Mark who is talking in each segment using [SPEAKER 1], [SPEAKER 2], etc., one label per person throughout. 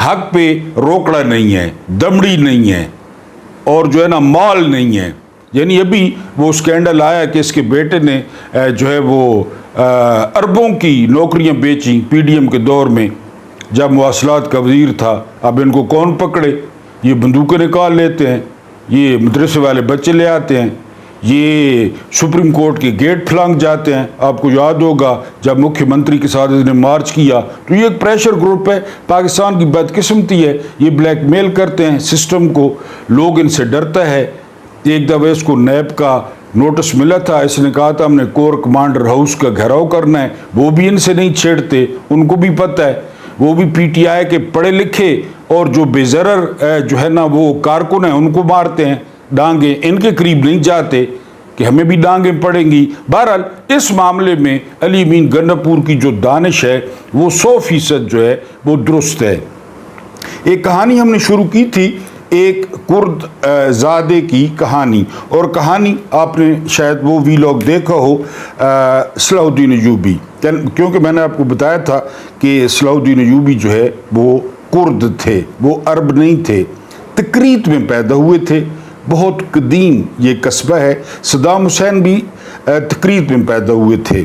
[SPEAKER 1] حق پہ روکڑا نہیں ہے، دمڑی نہیں ہے، اور جو ہے نا مال نہیں ہے. یعنی ابھی وہ سکینڈل آیا کہ اس کے بیٹے نے جو ہے وہ اربوں کی نوکریاں بیچی پی ڈی ایم کے دور میں جب مواصلات کا وزیر تھا. اب ان کو کون پکڑے؟ یہ بندوقیں نکال لیتے ہیں، یہ مدرسے والے بچے لے آتے ہیں، یہ سپریم کورٹ کے گیٹ پھلانگ جاتے ہیں. آپ کو یاد ہوگا جب مکھیہ منتری کے ساتھ اس نے مارچ کیا تو یہ ایک پریشر گروپ ہے. پاکستان کی بدقسمتی ہے، یہ بلیک میل کرتے ہیں سسٹم کو، لوگ ان سے ڈرتا ہے. ایک دفعہ اس کو نیب کا نوٹس ملا تھا، اس نے کہا تھا ہم نے کور کمانڈر ہاؤس کا گھیراؤ کرنا ہے، وہ بھی ان سے نہیں چھیڑتے، ان کو بھی پتہ ہے. وہ بھی پی ٹی آئی کے پڑھے لکھے اور جو بے ضرر جو ہے نا وہ کارکن ہیں ان کو مارتے ہیں ڈانگیں، ان کے قریب نہیں جاتے کہ ہمیں بھی ڈانگیں پڑیں گی. بہرحال اس معاملے میں علی امین گنڈاپور کی جو دانش ہے وہ 100% جو ہے وہ درست ہے. ایک کہانی ہم نے شروع کی تھی، ایک کرد زادے کی کہانی، اور کہانی آپ نے شاید وہ ویلاگ دیکھا ہو صلاح الدین ایوبی، کیونکہ میں نے آپ کو بتایا تھا کہ صلاح الدین ایوبی جو ہے وہ کرد تھے، وہ عرب نہیں تھے، تکریت میں پیدا ہوئے تھے. بہت قدیم یہ قصبہ ہے. صدام حسین بھی تکریت میں پیدا ہوئے تھے،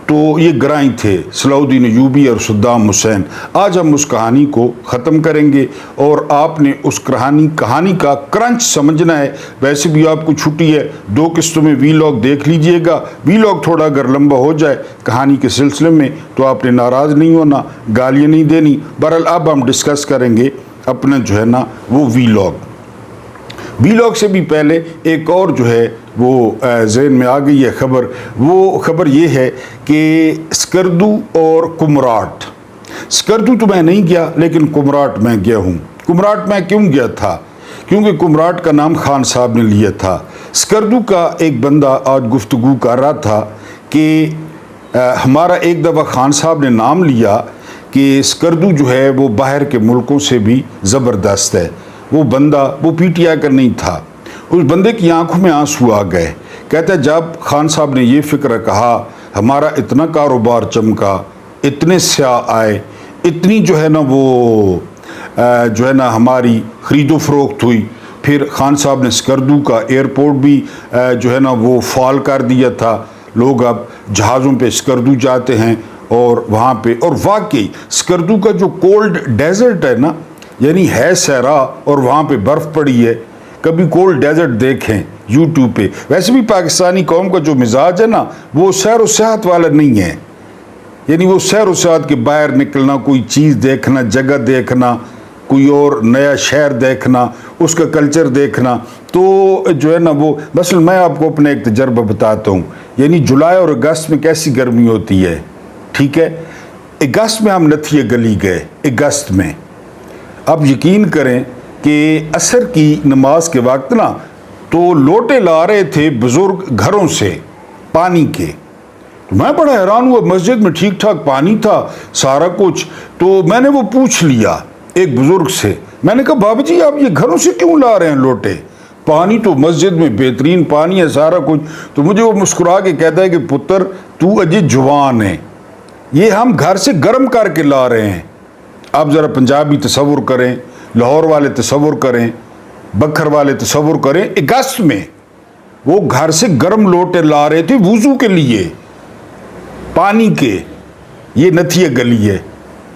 [SPEAKER 1] تو یہ گرائیں تھے صلاح الدین ایوبی اور صدام حسین. آج ہم اس کہانی کو ختم کریں گے اور آپ نے اس کہانی کا کرنچ سمجھنا ہے. ویسے بھی آپ کو چھٹی ہے، 2 قسطوں میں ویلاگ دیکھ لیجئے گا. ویلاگ تھوڑا اگر لمبا ہو جائے کہانی کے سلسلے میں تو آپ نے ناراض نہیں ہونا، گالیاں نہیں دینی. بہرحال اب ہم ڈسکس کریں گے اپنا جو ہے نا وہ ویلاگ سے بھی پہلے ایک اور جو ہے وہ ذہن میں آ گئی ہے خبر. وہ خبر یہ ہے کہ سکردو اور کمراٹ، سکردو تو میں نہیں گیا لیکن کمراٹ میں گیا ہوں. کمراٹ میں کیوں گیا تھا؟ کیونکہ کمراٹ کا نام خان صاحب نے لیا تھا. سکردو کا ایک بندہ آج گفتگو کر رہا تھا کہ ہمارا ایک دفعہ خان صاحب نے نام لیا کہ سکردو جو ہے وہ باہر کے ملکوں سے بھی زبردست ہے. وہ بندہ وہ پی ٹی آئی کا نہیں تھا. اس بندے کی آنکھوں میں آنسو آ گئے. کہتا ہے جب خان صاحب نے یہ فکر کہا، ہمارا اتنا کاروبار چمکا، اتنے سیاح آئے، اتنی جو ہے نا وہ جو ہے نا ہماری خرید و فروخت ہوئی. پھر خان صاحب نے سکردو کا ایئرپورٹ بھی جو ہے نا وہ فعال کر دیا تھا. لوگ اب جہازوں پہ سکردو جاتے ہیں اور وہاں پہ، اور واقعی سکردو کا جو کولڈ ڈیزرٹ ہے نا، یعنی ہے صحرا اور وہاں پہ برف پڑی ہے. کبھی کولڈ ڈیزرٹ دیکھیں یوٹیوب پہ. ویسے بھی پاکستانی قوم کا جو مزاج ہے نا وہ سیر و سیاحت والا نہیں ہے. یعنی وہ سیر و سیاحت کے باہر نکلنا، کوئی چیز دیکھنا، جگہ دیکھنا، کوئی اور نیا شہر دیکھنا، اس کا کلچر دیکھنا. تو جو ہے نا وہ مثلا میں آپ کو اپنا ایک تجربہ بتاتا ہوں. یعنی جولائی اور اگست میں کیسی گرمی ہوتی ہے، ٹھیک ہے. اگست میں ہم نتھیہ گلی گئے، اگست میں. اب یقین کریں کہ عصر کی نماز کے وقت نا تو لوٹے لا رہے تھے بزرگ گھروں سے پانی کے. میں بڑا حیران ہوا، مسجد میں ٹھیک ٹھاک پانی تھا سارا کچھ. تو میں نے وہ پوچھ لیا ایک بزرگ سے، میں نے کہا بابا جی آپ یہ گھروں سے کیوں لا رہے ہیں لوٹے؟ پانی تو مسجد میں بہترین پانی ہے سارا کچھ. تو مجھے وہ مسکرا کے کہتا ہے کہ پتر تو اجے جوان ہے، یہ ہم گھر سے گرم کر کے لا رہے ہیں. آپ ذرا پنجابی تصور کریں، لاہور والے تصور کریں، بکھر والے تصور کریں. اگست میں وہ گھر سے گرم لوٹے لا رہے تھے وضو کے لیے پانی کے. یہ نتھیہ گلی ہے،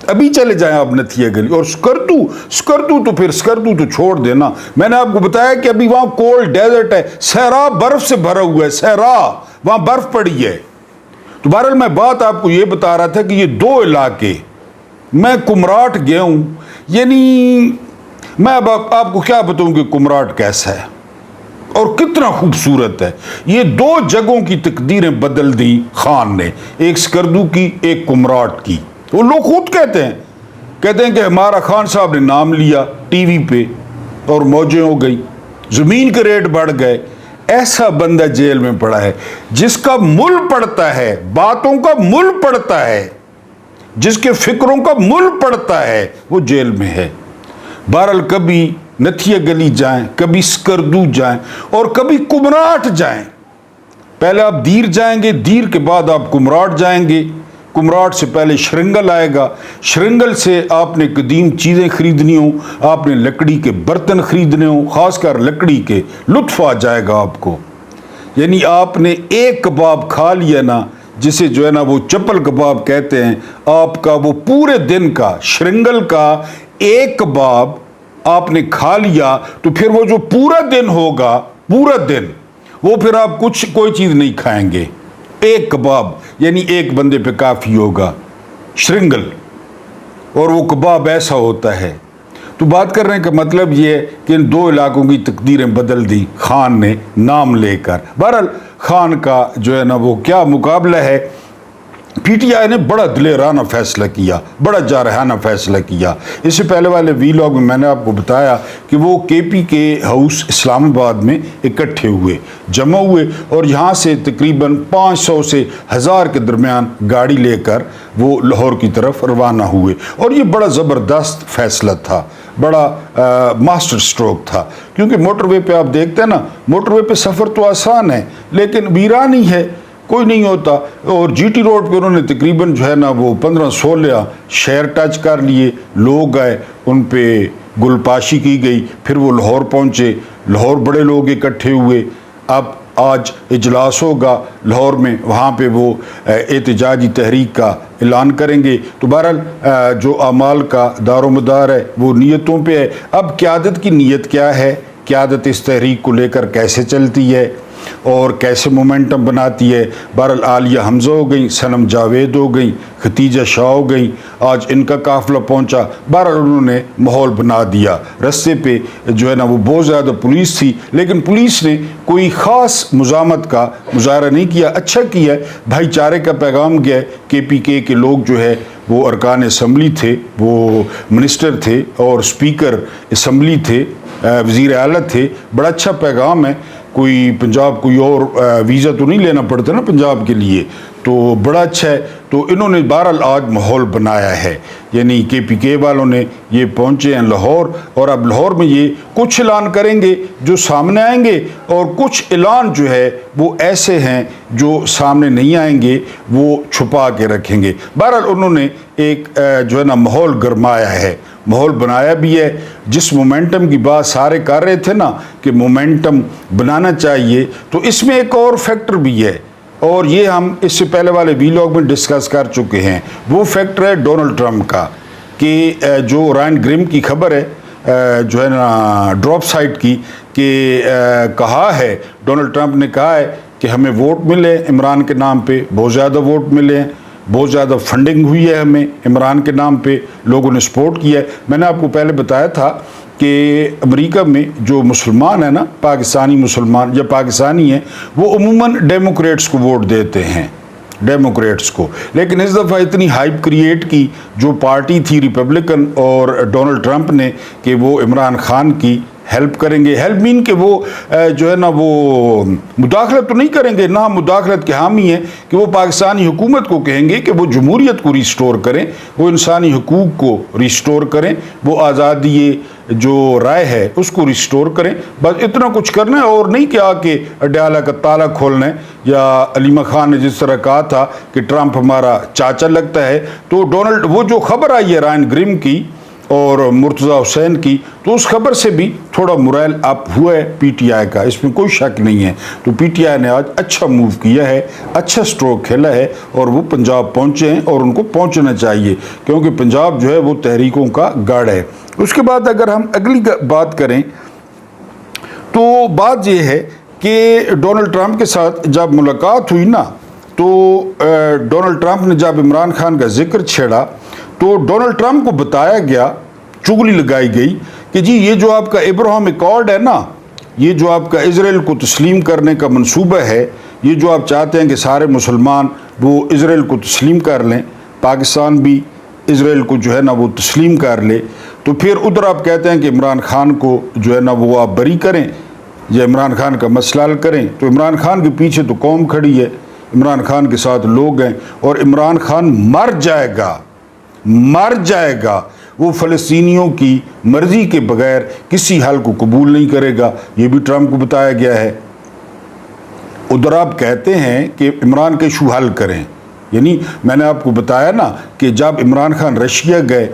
[SPEAKER 1] ابھی چلے جائیں آپ نتھیہ گلی. اور سکردو تو پھر سکردو تو چھوڑ دینا. میں نے آپ کو بتایا کہ ابھی وہاں کولڈ ڈیزرٹ ہے، صحرا برف سے بھرا ہوا ہے، صحرا وہاں برف پڑی ہے. تو بہرحال میں بات آپ کو یہ بتا رہا تھا کہ یہ 2 علاقے، میں کمراٹ گیا ہوں. یعنی میں اب آپ کو کیا بتاؤں کہ کمراٹ کیسا ہے اور کتنا خوبصورت ہے. یہ 2 جگہوں کی تقدیریں بدل دی خان نے، ایک سکردو کی، ایک کمراٹ کی. وہ لوگ خود کہتے ہیں کہ ہمارا خان صاحب نے نام لیا ٹی وی پہ اور موجیں ہو گئی، زمین کے ریٹ بڑھ گئے. ایسا بندہ جیل میں پڑا ہے جس کا مل پڑتا ہے، باتوں کا مل پڑتا ہے، جس کے فکروں کا مل پڑتا ہے، وہ جیل میں ہے. بہرحال کبھی نتھیہ گلی جائیں، کبھی سکردو جائیں اور کبھی کمراٹ جائیں. پہلے آپ دیر جائیں گے، دیر کے بعد آپ کمراٹ جائیں گے. کمراٹ سے پہلے شرنگل آئے گا، شرنگل سے آپ نے قدیم چیزیں خریدنی ہوں، آپ نے لکڑی کے برتن خریدنے ہوں، خاص کر لکڑی کے، لطف آ جائے گا آپ کو۔ یعنی آپ نے ایک کباب کھا لیا نا، جسے جو ہے نا وہ چپل کباب کہتے ہیں، آپ کا وہ پورے دن کا شرنگل کا ایک کباب آپ نے کھا لیا تو پھر وہ جو پورا دن ہوگا، پورا دن وہ پھر آپ کوئی چیز نہیں کھائیں گے۔ ایک کباب یعنی ایک بندے پہ کافی ہوگا، شرنگل، اور وہ کباب ایسا ہوتا ہے۔ تو بات کرنے کا مطلب یہ ہے کہ ان دو علاقوں کی تقدیریں بدل دی خان نے نام لے کر۔ بہرحال خان کا جو ہے نا وہ کیا مقابلہ ہے، پی ٹی آئی نے بڑا دلیرانہ فیصلہ کیا، بڑا جارحانہ فیصلہ کیا۔ اس سے پہلے والے ویلاگ میں نے آپ کو بتایا کہ وہ کے پی کے ہاؤس اسلام آباد میں اکٹھے ہوئے، جمع ہوئے، اور یہاں سے تقریباً 500 سے 1000 کے درمیان گاڑی لے کر وہ لاہور کی طرف روانہ ہوئے، اور یہ بڑا زبردست فیصلہ تھا، بڑا ماسٹر سٹروک تھا، کیونکہ موٹر وے پہ آپ دیکھتے ہیں نا، موٹر وے پہ سفر تو آسان ہے لیکن ویرانی ہے، کوئی نہیں ہوتا، اور جی ٹی روڈ پہ انہوں نے تقریباً جو ہے نا وہ 15-16 شہر ٹچ کر لیے، لوگ آئے، ان پہ گل پاشی کی گئی، پھر وہ لاہور پہنچے، لاہور بڑے لوگ اکٹھے ہوئے۔ اب آج اجلاس ہوگا لاہور میں، وہاں پہ وہ احتجاجی تحریک کا اعلان کریں گے۔ تو بہرحال جو اعمال کا دار و مدار ہے وہ نیتوں پہ ہے۔ اب قیادت کی نیت کیا ہے، قیادت اس تحریک کو لے کر کیسے چلتی ہے اور کیسے مومنٹم بناتی ہے۔ بہرحال عالیہ حمزہ ہو گئیں، صنم جاوید ہو گئیں، ختیجہ شاہ ہو گئیں، آج ان کا قافلہ پہنچا۔ بہرحال انہوں نے ماحول بنا دیا۔ رستے پہ جو ہے نا وہ بہت زیادہ پولیس تھی، لیکن پولیس نے کوئی خاص مزاحمت کا مظاہرہ نہیں کیا، اچھا کیا ہے، بھائی چارے کا پیغام گیا ہے۔ کے پی کے لوگ جو ہے وہ ارکان اسمبلی تھے، وہ منسٹر تھے اور اسپیکر اسمبلی تھے، وزیر اعلیٰ تھے، بڑا اچھا پیغام ہے۔ کوئی پنجاب کوئی اور ویزا تو نہیں لینا پڑتا نا پنجاب کے لیے، تو بڑا اچھا ہے۔ تو انہوں نے بہرحال آج ماحول بنایا ہے، یعنی کے پی کے والوں نے یہ پہنچے ہیں لاہور، اور اب لاہور میں یہ کچھ اعلان کریں گے جو سامنے آئیں گے، اور کچھ اعلان جو ہے وہ ایسے ہیں جو سامنے نہیں آئیں گے، وہ چھپا کے رکھیں گے۔ بہرحال انہوں نے ایک جو ہے نا ماحول گرمایا ہے، ماحول بنایا بھی ہے۔ جس مومنٹم کی بات سارے کر رہے تھے نا کہ مومنٹم بنانا چاہیے، تو اس میں ایک اور فیکٹر بھی ہے، اور یہ ہم اس سے پہلے والے ویلاگ میں ڈسکس کر چکے ہیں۔ وہ فیکٹر ہے ڈونلڈ ٹرمپ کا، کہ جو رائن گرم کی خبر ہے جو ہے نا ڈراپ سائٹ کی، کہ کہا ہے ڈونلڈ ٹرمپ نے کہا ہے کہ ہمیں ووٹ ملے عمران کے نام پہ، بہت زیادہ ووٹ ملے ہیں، بہت زیادہ فنڈنگ ہوئی ہے ہمیں عمران کے نام پہ، لوگوں نے سپورٹ کیا ہے۔ میں نے آپ کو پہلے بتایا تھا کہ امریکہ میں جو مسلمان ہیں نا، پاکستانی مسلمان یا پاکستانی ہیں، وہ عموماً ڈیموکریٹس کو ووٹ دیتے ہیں، ڈیموکریٹس کو، لیکن اس دفعہ اتنی ہائپ کریٹ کی جو پارٹی تھی ریپبلکن اور ڈونلڈ ٹرمپ نے، کہ وہ عمران خان کی ہیلپ کریں گے۔ ہیلپ مین کہ وہ جو ہے نا وہ مداخلت تو نہیں کریں گے، نہ مداخلت کے حامی ہیں، کہ وہ پاکستانی حکومت کو کہیں گے کہ وہ جمہوریت کو ریسٹور کریں، وہ انسانی حقوق کو ریسٹور کریں، وہ آزادی جو رائے ہے اس کو ریسٹور کریں، بس اتنا کچھ کرنا ہے، اور نہیں کہ آ کے اڈیالہ کا تالا کھولنا ہے۔ یا علیمہ خان نے جس طرح کہا تھا کہ ٹرمپ ہمارا چاچا لگتا ہے، تو ڈونلڈ وہ جو خبر آئی ہے رائن گرم کی اور مرتضی حسین کی، تو اس خبر سے بھی تھوڑا مرائل اپ ہوا ہے پی ٹی آئی کا، اس میں کوئی شک نہیں ہے۔ تو پی ٹی آئی نے آج اچھا موو کیا ہے، اچھا سٹروک کھیلا ہے، اور وہ پنجاب پہنچے ہیں، اور ان کو پہنچنا چاہیے، کیونکہ پنجاب جو ہے وہ تحریکوں کا گڑھ ہے۔ اس کے بعد اگر ہم اگلی بات کریں تو بات یہ ہے کہ ڈونلڈ ٹرمپ کے ساتھ جب ملاقات ہوئی نا، تو ڈونلڈ ٹرمپ نے جب عمران خان کا ذکر چھیڑا، تو ڈونلڈ ٹرمپ کو بتایا گیا، چغلی لگائی گئی کہ جی یہ جو آپ کا ابراہیم ایکارڈ ہے نا، یہ جو آپ کا اسرائیل کو تسلیم کرنے کا منصوبہ ہے، یہ جو آپ چاہتے ہیں کہ سارے مسلمان وہ اسرائیل کو تسلیم کر لیں، پاکستان بھی اسرائیل کو جو ہے نا وہ تسلیم کر لے، تو پھر ادھر آپ کہتے ہیں کہ عمران خان کو جو ہے نا وہ آپ بری کریں یا عمران خان کا مسئلہ حل کریں۔ تو عمران خان کے پیچھے تو قوم کھڑی ہے، عمران خان کے ساتھ لوگ ہیں، اور عمران خان مر جائے گا، مر جائے گا، وہ فلسطینیوں کی مرضی کے بغیر کسی حل کو قبول نہیں کرے گا، یہ بھی ٹرمپ کو بتایا گیا ہے۔ ادھر آپ کہتے ہیں کہ عمران کے ایشو حل کریں، یعنی میں نے آپ کو بتایا نا کہ جب عمران خان رشیا گئے،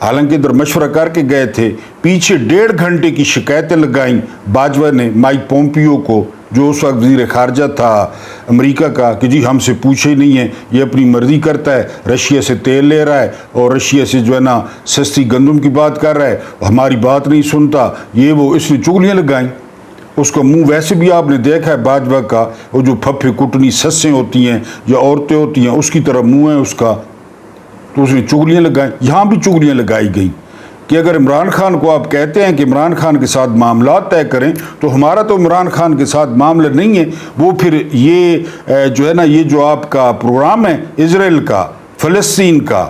[SPEAKER 1] حالانکہ ادھر مشورہ کر کے گئے تھے، پیچھے 1.5 گھنٹے کی شکایتیں لگائیں باجوہ نے مائک پومپیو کو، جو اس وقت وزیر خارجہ تھا امریکہ کا، کہ جی ہم سے پوچھے ہی نہیں ہے، یہ اپنی مرضی کرتا ہے، رشیا سے تیل لے رہا ہے اور رشیا سے جو ہے نا سستی گندم کی بات کر رہا ہے، ہماری بات نہیں سنتا، یہ وہ، اس نے چغلیاں لگائیں۔ اس کا منہ ویسے بھی آپ نے دیکھا ہے باجوہ کا، وہ جو پھپھے کٹنی سسیں ہوتی ہیں یا عورتیں ہوتی ہیں، اس کی طرح منہ ہے اس کا، تو اس نے چغلیاں لگائیں۔ یہاں بھی چغلیاں لگائی گئیں کہ اگر عمران خان کو آپ کہتے ہیں کہ عمران خان کے ساتھ معاملات طے کریں، تو ہمارا تو عمران خان کے ساتھ معاملہ نہیں ہے، وہ پھر یہ جو ہے نا یہ جو آپ کا پروگرام ہے اسرائیل کا، فلسطین کا،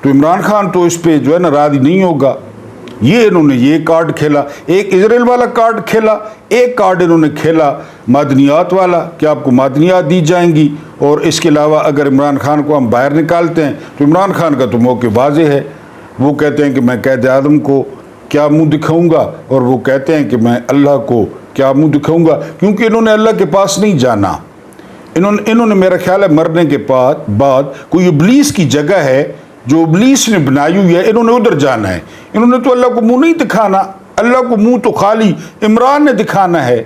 [SPEAKER 1] تو عمران خان تو اس پہ جو ہے نا راضی نہیں ہوگا۔ یہ انہوں نے یہ کارڈ کھیلا، ایک اسرائیل والا کارڈ کھیلا، ایک کارڈ انہوں نے کھیلا معدنیات والا کہ آپ کو معدنیات دی جائیں گی، اور اس کے علاوہ اگر عمران خان کو ہم باہر نکالتے ہیں تو عمران خان کا تو موقع واضح ہے، وہ کہتے ہیں کہ میں قائد اعظم کو کیا منہ دکھاؤں گا، اور وہ کہتے ہیں کہ میں اللہ کو کیا منہ دکھاؤں گا، کیونکہ انہوں نے اللہ کے پاس نہیں جانا۔ انہوں نے میرا خیال ہے مرنے کے بعد کوئی ابلیس کی جگہ ہے جو ابلیس نے بنائی ہوئی ہے، انہوں نے ادھر جانا ہے۔ انہوں نے تو اللہ کو منہ نہیں دکھانا، اللہ کو منہ تو خالی عمران نے دکھانا ہے،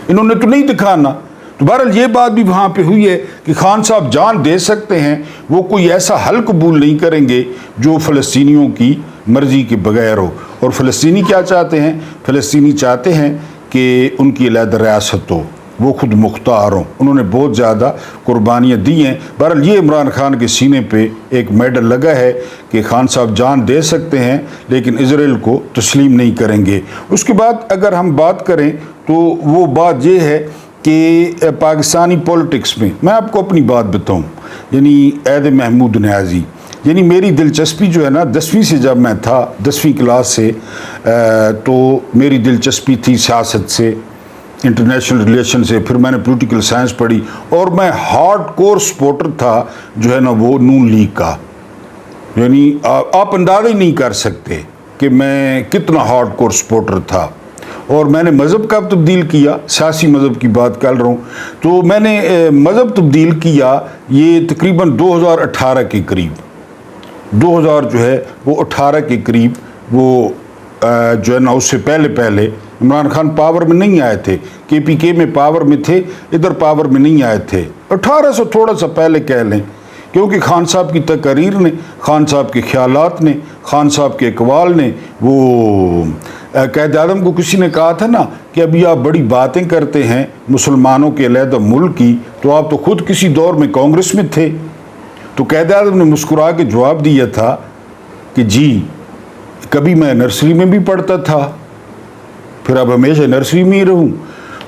[SPEAKER 1] انہوں نے تو نہیں دکھانا۔ تو بہرحال یہ بات بھی وہاں پہ ہوئی ہے کہ خان صاحب جان دے سکتے ہیں، وہ کوئی ایسا حل قبول نہیں کریں گے جو فلسطینیوں کی مرضی کے بغیر ہو۔ اور فلسطینی کیا چاہتے ہیں؟ فلسطینی چاہتے ہیں کہ ان کی علیحدہ ریاست ہو، وہ خود مختار ہوں۔ انہوں نے بہت زیادہ قربانیاں دی ہیں۔ بہرحال یہ عمران خان کے سینے پہ ایک میڈل لگا ہے کہ خان صاحب جان دے سکتے ہیں لیکن اسرائیل کو تسلیم نہیں کریں گے۔ اس کے بعد اگر ہم بات کریں تو وہ بات یہ ہے کہ پاکستانی پولیٹکس میں آپ کو اپنی بات بتاؤں، یعنی عید محمود نیازی، یعنی میری دلچسپی جو ہے نا 10ویں سے، جب میں تھا 10ویں کلاس سے، تو میری دلچسپی تھی سیاست سے، انٹرنیشنل ریلیشن سے، پھر میں نے پولیٹیکل سائنس پڑھی، اور میں ہارڈ کور سپورٹر تھا جو ہے نا وہ نون لیگ کا، یعنی آپ اندازہ ہی نہیں کر سکتے کہ میں کتنا ہارڈ کور سپورٹر تھا۔ اور میں نے مذہب کا تبدیل کیا، سیاسی مذہب کی بات کر رہا ہوں، تو میں نے مذہب تبدیل کیا یہ تقریباً 2018 کے قریب، 2000 جو ہے وہ 18 کے قریب، وہ جو ہے نا اس سے پہلے عمران خان پاور میں نہیں آئے تھے، کے پی کے میں پاور میں تھے، ادھر پاور میں نہیں آئے تھے، 18 سے تھوڑا سا پہلے کہہ لیں، کیونکہ خان صاحب کی تقاریر نے، خان صاحب کے خیالات نے، خان صاحب کے اقوال نے، وہ قائد اعظم کو کسی نے کہا تھا نا کہ ابھی آپ بڑی باتیں کرتے ہیں مسلمانوں کے علیحدہ ملک کی، تو آپ تو خود کسی دور میں کانگریس میں تھے۔ تو قائد اعظم نے مسکرا کے جواب دیا تھا کہ جی کبھی میں نرسری میں بھی پڑھتا تھا، پھر اب ہمیشہ نرسری میں ہی رہوں۔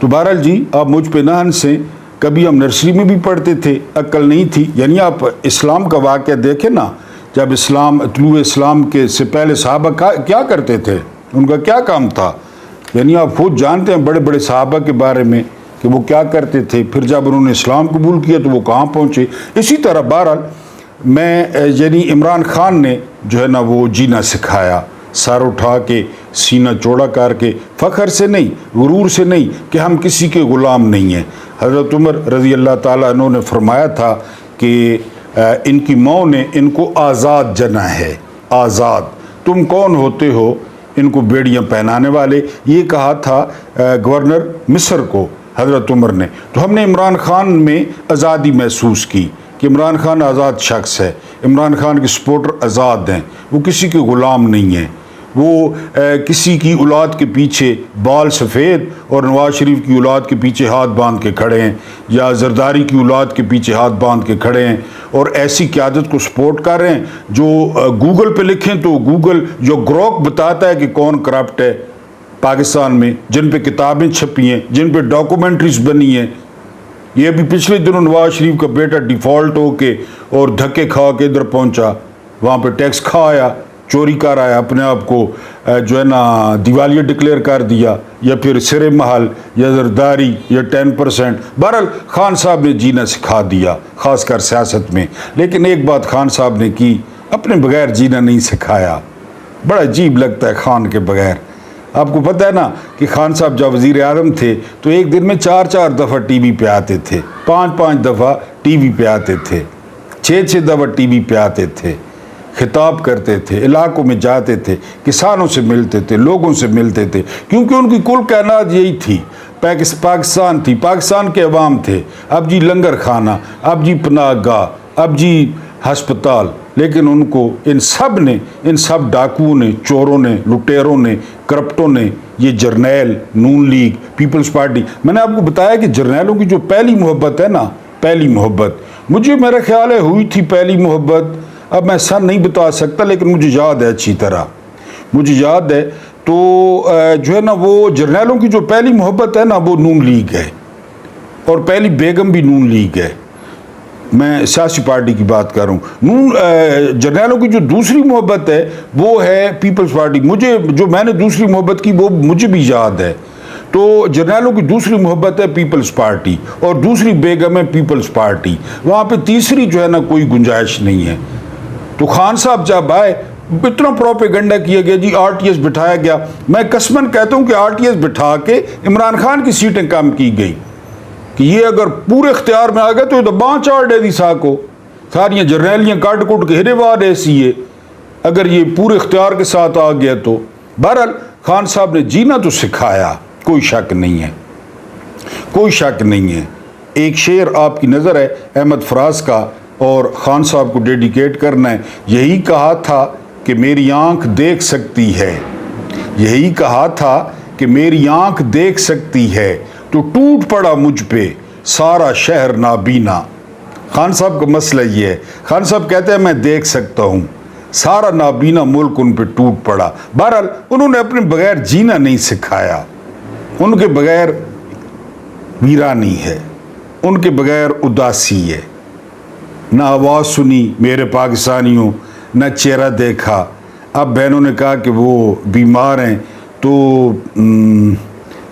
[SPEAKER 1] تو بہرحال جی آپ مجھ پہ نہ ہنسیں، کبھی ہم نرسری میں بھی پڑھتے تھے، عقل نہیں تھی۔ یعنی آپ اسلام کا واقعہ دیکھیں نا، جب طلوع اسلام کے سے پہلے صحابہ کیا کرتے تھے، ان کا کیا کام تھا، یعنی آپ خود جانتے ہیں بڑے بڑے صحابہ کے بارے میں کہ وہ کیا کرتے تھے، پھر جب انہوں نے اسلام قبول کیا تو وہ کہاں پہنچے۔ اسی طرح بہرحال میں یعنی عمران خان نے جو ہے نا وہ جینا سکھایا، سر اٹھا کے، سینہ چوڑا کر کے، فخر سے نہیں، غرور سے نہیں کہ ہم کسی کے غلام نہیں ہیں۔ حضرت عمر رضی اللہ تعالیٰ عنہ نے فرمایا تھا کہ ان کی ماں نے ان کو آزاد جنا ہے، آزاد، تم کون ہوتے ہو ان کو بیڑیاں پہنانے والے، یہ کہا تھا گورنر مصر کو حضرت عمر نے۔ تو ہم نے عمران خان میں آزادی محسوس کی کہ عمران خان آزاد شخص ہے، عمران خان کے سپورٹر آزاد ہیں، وہ کسی کے غلام نہیں ہیں، وہ کسی کی اولاد کے پیچھے بال سفید اور نواز شریف کی اولاد کے پیچھے ہاتھ باندھ کے کھڑے ہیں، یا زرداری کی اولاد کے پیچھے ہاتھ باندھ کے کھڑے ہیں، اور ایسی قیادت کو سپورٹ کر رہے ہیں جو گوگل پہ لکھیں تو گوگل جو گروک بتاتا ہے کہ کون کرپٹ ہے پاکستان میں، جن پہ کتابیں چھپی ہیں، جن پہ ڈاکومنٹریز بنی ہیں۔ یہ ابھی پچھلے دنوں نواز شریف کا بیٹا ڈیفالٹ ہو کے اور دھکے کھا کے ادھر پہنچا، وہاں پہ ٹیکس کھا آیا، چوری کر آیا، اپنے آپ کو جو ہے نا دیوالیہ ڈکلیئر کر دیا، یا پھر سرے محل یا زرداری یا 10%۔ بہرحال خان صاحب نے جینا سکھا دیا، خاص کر سیاست میں۔ لیکن ایک بات خان صاحب نے کی، اپنے بغیر جینا نہیں سکھایا۔ بڑا عجیب لگتا ہے خان کے بغیر۔ آپ کو پتہ ہے نا کہ خان صاحب جب وزیر اعظم تھے تو ایک دن میں 4 دفعہ ٹی وی پہ آتے تھے، 5 دفعہ ٹی وی پہ آتے تھے، 6 دفعہ ٹی وی پہ آتے تھے، خطاب کرتے تھے، علاقوں میں جاتے تھے، کسانوں سے ملتے تھے، لوگوں سے ملتے تھے، کیونکہ ان کی کل کائنات یہی تھی، پاکستان تھی، پاکستان کے عوام تھے۔ اب جی لنگر خانہ، اب جی پناہ گاہ، اب جی ہسپتال، لیکن ان کو ان سب ڈاکوؤں نے، چوروں نے، لٹیروں نے، کرپٹوں نے، یہ جرنیل، نون لیگ، پیپلز پارٹی، میں نے آپ کو بتایا کہ جرنیلوں کی جو پہلی محبت ہے نا، پہلی محبت مجھے میرا خیال ہے ہوئی تھی پہلی محبت، اب میں سن نہیں بتا سکتا لیکن مجھے یاد ہے اچھی طرح، مجھے یاد ہے۔ تو جو ہے نا وہ جرنیلوں کی جو پہلی محبت ہے نا وہ نون لیگ ہے، اور پہلی بیگم بھی نون لیگ ہے، میں سیاسی پارٹی کی بات کر رہا ہوں۔ جرنیلوں کی جو دوسری محبت ہے وہ ہے پیپلز پارٹی، جو میں نے دوسری محبت کی وہ مجھے بھی یاد ہے۔ تو جرنیلوں کی دوسری محبت ہے پیپلز پارٹی، اور دوسری بیگم ہے پیپلز پارٹی، وہاں پہ تیسری جو ہے نا کوئی گنجائش نہیں ہے۔ تو خان صاحب جب آئے اتنا پروپیگنڈا کیا گیا، جی آر ٹی ایس بٹھایا گیا، میں قسماً کہتا ہوں کہ آر ٹی ایس بٹھا کے عمران خان کی سیٹیں کم کی گئی کہ یہ اگر پورے اختیار میں آ گئے تو یہ تو بانچ آڑ دے دی ساکو، ساریاں جرنیلیاں کاٹ کوٹ کے ہرے وار ایسی ہے، اگر یہ پورے اختیار کے ساتھ آ گیا تو۔ بہرحال خان صاحب نے جینا تو سکھایا، کوئی شک نہیں ہے، کوئی شک نہیں ہے۔ ایک شعر آپ کی نظر ہے احمد فراز کا، اور خان صاحب کو ڈیڈیکیٹ کرنا ہے۔ یہی کہا تھا کہ میری آنکھ دیکھ سکتی ہے، یہی کہا تھا کہ میری آنکھ دیکھ سکتی ہے، تو ٹوٹ پڑا مجھ پہ سارا شہر نابینا۔ خان صاحب کا مسئلہ یہ ہے، خان صاحب کہتے ہیں میں دیکھ سکتا ہوں، سارا نابینا ملک ان پہ ٹوٹ پڑا۔ بہرحال انہوں نے اپنے بغیر جینا نہیں سکھایا، ان کے بغیر ویرانی ہے، ان کے بغیر اداسی ہے، نہ آواز سنی میرے پاکستانیوں، نہ چہرہ دیکھا۔ اب بہنوں نے کہا کہ وہ بیمار ہیں تو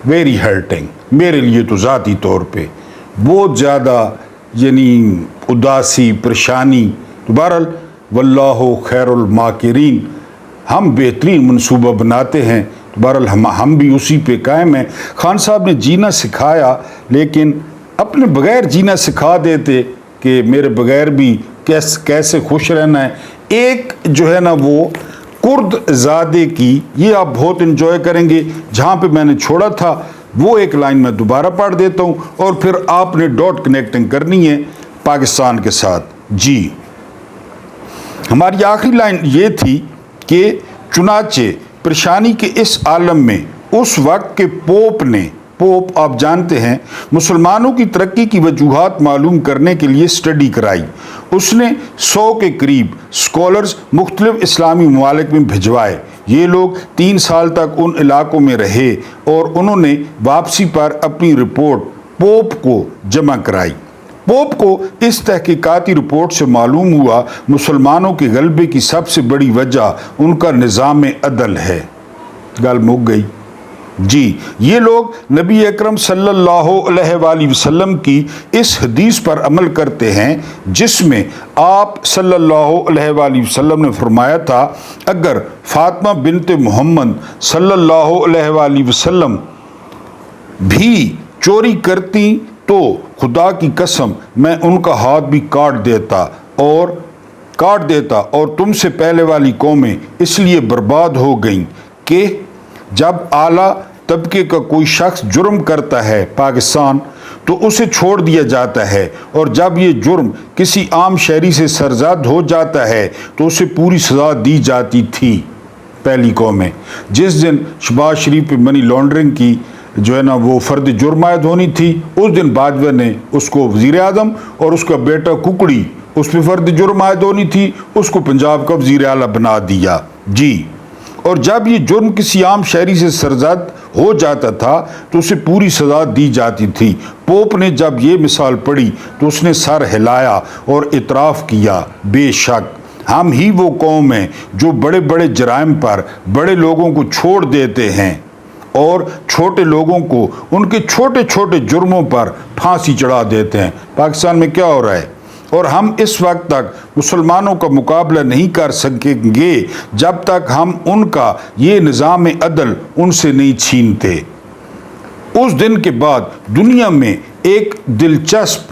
[SPEAKER 1] ویری ہرٹنگ، میرے لیے تو ذاتی طور پہ بہت زیادہ یعنی اداسی، پریشانی۔ تو بہرحال واللہ خیر الماکرین، ہم بہترین منصوبہ بناتے ہیں، تو بہرحال ہم بھی اسی پہ قائم ہیں۔ خان صاحب نے جینا سکھایا، لیکن اپنے بغیر جینا سکھا دیتے کہ میرے بغیر بھی کیسے خوش رہنا ہے۔ ایک جو ہے نا وہ کرد زادے کی، یہ آپ بہت انجوائے کریں گے، جہاں پہ میں نے چھوڑا تھا وہ ایک لائن میں دوبارہ پڑھ دیتا ہوں، اور پھر آپ نے ڈاٹ کنیکٹنگ کرنی ہے پاکستان کے ساتھ۔ جی ہماری آخری لائن یہ تھی کہ چنانچہ پریشانی کے اس عالم میں اس وقت کے پوپ آپ جانتے ہیں مسلمانوں کی ترقی کی وجوہات معلوم کرنے کے لیے اسٹڈی کرائی۔ اس نے 100 کے قریب اسکالرز مختلف اسلامی ممالک میں بھجوائے۔ یہ لوگ 3 سال تک ان علاقوں میں رہے اور انہوں نے واپسی پر اپنی رپورٹ پوپ کو جمع کرائی۔ پوپ کو اس تحقیقاتی رپورٹ سے معلوم ہوا مسلمانوں کے غلبے کی سب سے بڑی وجہ ان کا نظام عدل ہے۔ گل مک گئی۔ جی یہ لوگ نبی اکرم صلی اللہ علیہ وآلہ وسلم کی اس حدیث پر عمل کرتے ہیں جس میں آپ صلی اللہ علیہ وآلہ وسلم نے فرمایا تھا، اگر فاطمہ بنت محمد صلی اللہ علیہ وآلہ وسلم بھی چوری کرتی تو خدا کی قسم میں ان کا ہاتھ بھی کاٹ دیتا اور تم سے پہلے والی قومیں اس لیے برباد ہو گئیں کہ جب اعلیٰ طبقے کا کوئی شخص جرم کرتا ہے پاکستان تو اسے چھوڑ دیا جاتا ہے، اور جب یہ جرم کسی عام شہری سے سرزد ہو جاتا ہے تو اسے پوری سزا دی جاتی تھی۔ پہلی قومیں جس دن شہباز شریف پہ منی لانڈرنگ کی جو ہے نا وہ فرد جرم عائد ہونی تھی، اس دن باجوہ نے اس کو وزیر اعظم اور اس کا بیٹا ککڑی اس پہ فرد جرم عائد ہونی تھی، اس کو پنجاب کا وزیر اعلیٰ بنا دیا۔ جی اور جب یہ جرم کسی عام شہری سے سرزد ہو جاتا تھا تو اسے پوری سزا دی جاتی تھی۔ پوپ نے جب یہ مثال پڑھی تو اس نے سر ہلایا اور اعتراف کیا، بے شک ہم ہی وہ قوم ہیں جو بڑے بڑے جرائم پر بڑے لوگوں کو چھوڑ دیتے ہیں اور چھوٹے لوگوں کو ان کے چھوٹے چھوٹے جرموں پر پھانسی چڑھا دیتے ہیں۔ پاکستان میں کیا ہو رہا ہے؟ اور ہم اس وقت تک مسلمانوں کا مقابلہ نہیں کر سکیں گے جب تک ہم ان کا یہ نظام عدل ان سے نہیں چھینتے۔ اس دن کے بعد دنیا میں ایک دلچسپ